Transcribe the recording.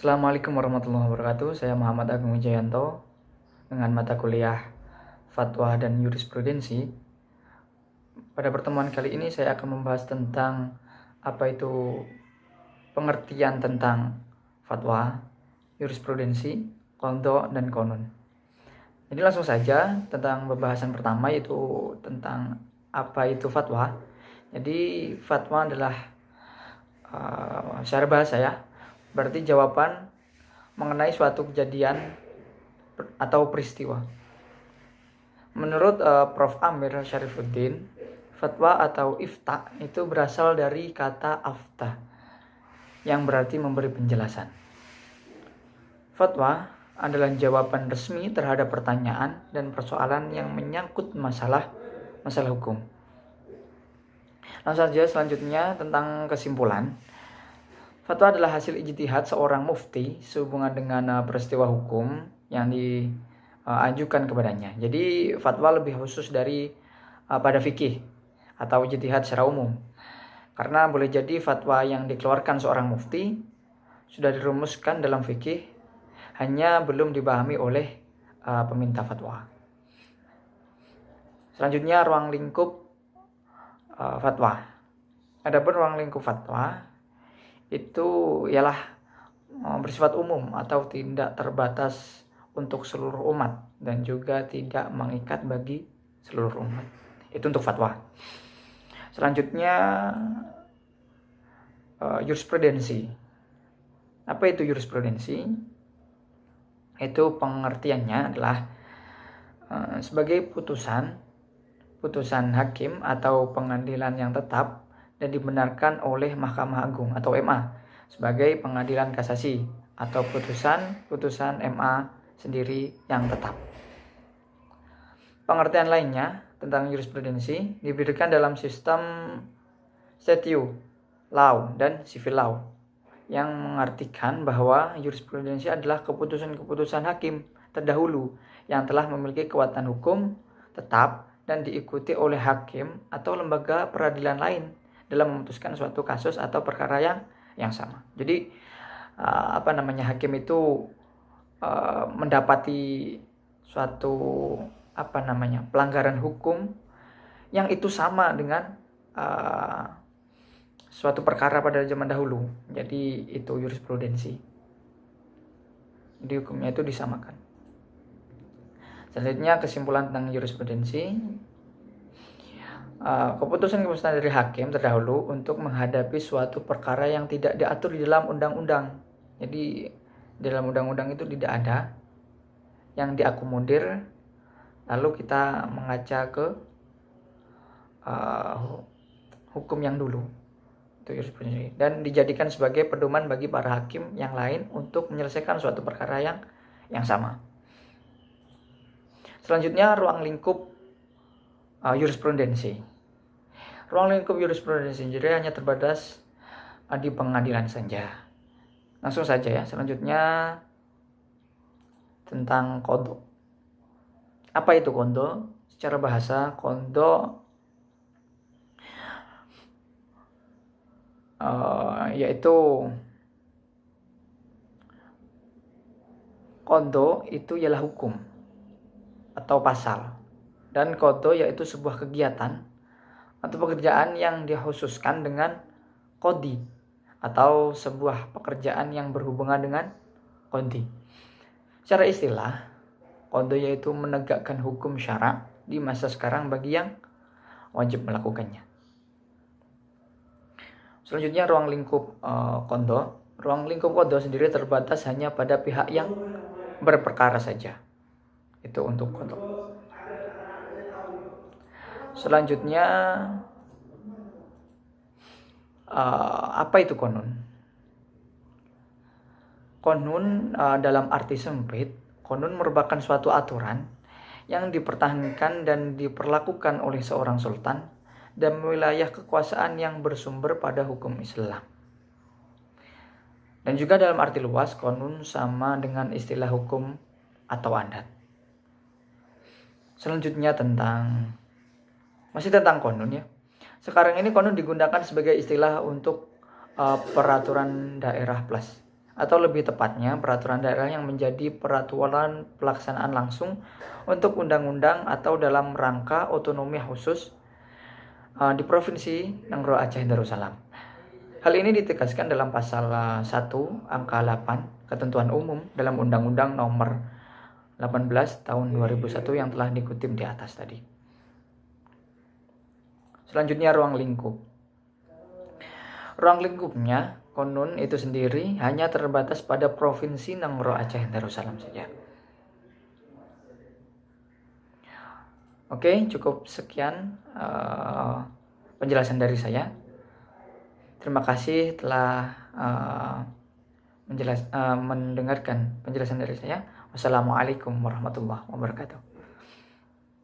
Assalamualaikum warahmatullahi wabarakatuh. Saya Muhammad Agung Wijayanto dengan mata kuliah Fatwa dan Jurisprudensi. Pada pertemuan kali ini saya akan membahas tentang apa itu pengertian tentang fatwa, jurisprudensi, qadha dan qanun. Jadi langsung saja tentang pembahasan pertama, yaitu tentang apa itu fatwa. Jadi fatwa adalah secara bahasa ya, berarti jawaban mengenai suatu kejadian atau peristiwa. Menurut Prof. Amir Syarifuddin, fatwa atau ifta itu berasal dari kata afta yang berarti memberi penjelasan. Fatwa adalah jawaban resmi terhadap pertanyaan dan persoalan yang menyangkut masalah hukum. Langsung saja selanjutnya tentang kesimpulan. Fatwa adalah hasil ijtihad seorang mufti sehubungan dengan peristiwa hukum yang diajukan kepadanya. Jadi fatwa lebih khusus dari pada fikih atau ijtihad secara umum. Karena boleh jadi fatwa yang dikeluarkan seorang mufti sudah dirumuskan dalam fikih, hanya belum dipahami oleh peminta fatwa. Selanjutnya ruang lingkup fatwa. Adapun ruang lingkup fatwa itu ialah bersifat umum atau tidak terbatas untuk seluruh umat dan juga tidak mengikat bagi seluruh umat. Itu untuk fatwa. Selanjutnya jurisprudensi. Apa itu jurisprudensi? Itu pengertiannya adalah sebagai putusan hakim atau pengadilan yang tetap dan dibenarkan oleh Mahkamah Agung atau MA sebagai pengadilan kasasi atau putusan MA sendiri yang tetap. Pengertian lainnya tentang jurisprudensi diberikan dalam sistem statute law dan civil law yang mengartikan bahwa jurisprudensi adalah keputusan-keputusan hakim terdahulu yang telah memiliki kekuatan hukum tetap dan diikuti oleh hakim atau lembaga peradilan lain dalam memutuskan suatu kasus atau perkara yang sama. Jadi hakim itu mendapati suatu pelanggaran hukum yang itu sama dengan suatu perkara pada zaman dahulu. Jadi itu jurisprudensi. Jadi hukumnya itu disamakan. Selanjutnya kesimpulan tentang jurisprudensi. Keputusan dari hakim terdahulu untuk menghadapi suatu perkara yang tidak diatur di dalam undang-undang. Jadi dalam undang-undang itu tidak ada yang diakomodir. Lalu kita mengaca ke hukum yang dulu, itu jurisprudensi, dan dijadikan sebagai pedoman bagi para hakim yang lain untuk menyelesaikan suatu perkara yang sama. Selanjutnya ruang lingkup jurisprudensi. Ruang lingkup jurisprudensi jadi hanya terbatas di pengadilan saja. Langsung saja ya. Selanjutnya tentang qadha. Apa itu qadha? Secara bahasa, qadha yaitu qadha itu ialah hukum atau pasal, dan qadha yaitu sebuah kegiatan atau pekerjaan yang dikhususkan dengan qadhi atau sebuah pekerjaan yang berhubungan dengan qadhi. Secara istilah, qadha yaitu menegakkan hukum syara di masa sekarang bagi yang wajib melakukannya. Selanjutnya ruang lingkup qadha. Ruang lingkup qadha sendiri terbatas hanya pada pihak yang berperkara saja. Itu untuk qadha. Selanjutnya apa itu qanun? Qanun dalam arti sempit, qanun merupakan suatu aturan yang dipertahankan dan diperlakukan oleh seorang sultan dan wilayah kekuasaan yang bersumber pada hukum Islam. Dan juga dalam arti luas, qanun sama dengan istilah hukum atau adat. Selanjutnya masih tentang qanun ya. Sekarang ini qanun digunakan sebagai istilah untuk peraturan daerah plus atau lebih tepatnya peraturan daerah yang menjadi peraturan pelaksanaan langsung untuk undang-undang atau dalam rangka otonomi khusus di Provinsi Nangro Aceh Darussalam. Hal ini ditegaskan dalam pasal 1 angka 8 ketentuan umum dalam Undang-Undang Nomor 18 tahun 2001 yang telah dikutip di atas tadi. Selanjutnya ruang lingkup. Ruang lingkupnya konon itu sendiri hanya terbatas pada Provinsi Nangro Aceh Darussalam saja. Oke, cukup sekian penjelasan dari saya. Terima kasih telah mendengarkan penjelasan dari saya. Wassalamualaikum warahmatullahi wabarakatuh.